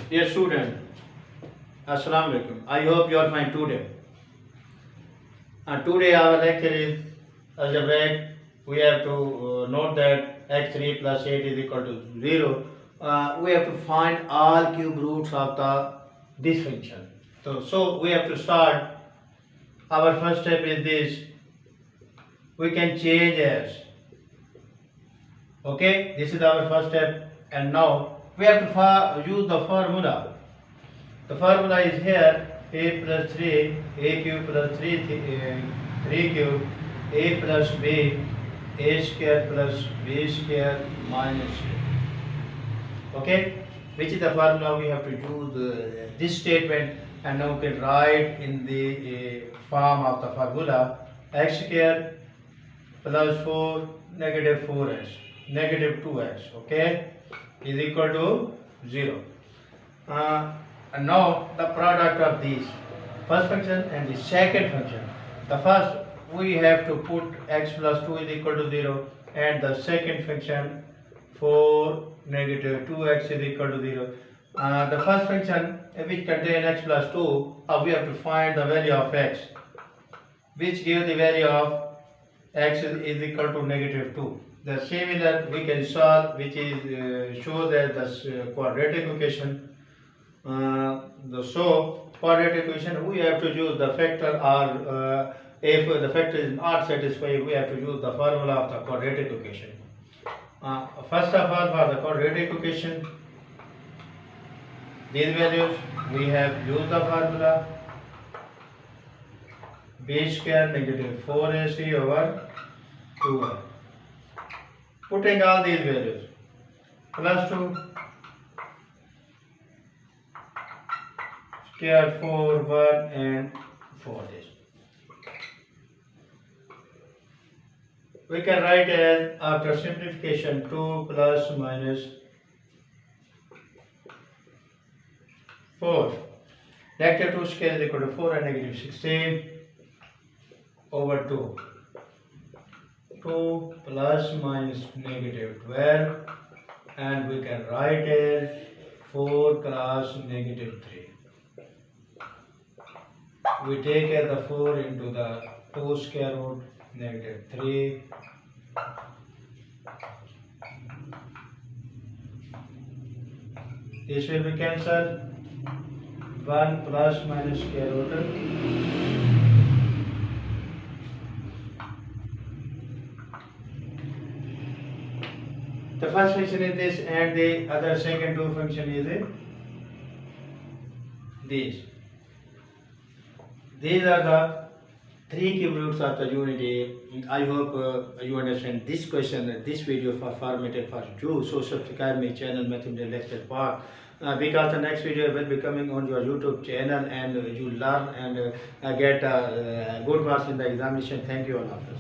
Dear student, Assalamu alaikum. I hope you are fine today. Today our lecture is algebraic. We have to note that x3 plus 8 is equal to 0. We have to find all cube roots of this function. So we have to start. Our first step is this. We can change as. Okay, this is our first step. And now we have to use the formula. The formula is here a plus 3, a cube plus 3 cube, a plus b, a square plus b square minus a. Okay, which is the formula we have to use this statement, and now we can write in the form of the formula x square plus 4 negative 4x negative 2x, okay, is equal to 0. And now the product of these first function and the second function. The first we have to put x plus 2 is equal to 0, and the second function 4 negative 2x is equal to 0. The first function which contains x plus 2, we have to find the value of x, which gives the value of x is equal to negative 2. The similar we can solve, which is shows as the quadratic equation. So quadratic equation we have to use the factor, or if the factor is not satisfied, we have to use the formula of the quadratic equation. First of all, for the quadratic equation, these values we have used the formula b square negative 4ac over 2a. Putting all these values plus 2 square 4 1 and 4 this. We can write as, after simplification, 2 plus minus 4. Negative 2 square is equal to 4 and negative 16 over 2. 2 plus minus negative 12, and we can write as 4 cross negative 3. We take as the 4 into the 2 square root negative 3. This will be cancelled. 1 plus minus square root. The first function is this, and the other second two function is this. These are the three cube roots of the unity. I hope you understand this question, this video for formative for you. So subscribe my channel Mathematical Lecture Park, because the next video will be coming on your YouTube channel, and you learn and get good marks in the examination. Thank you all of us.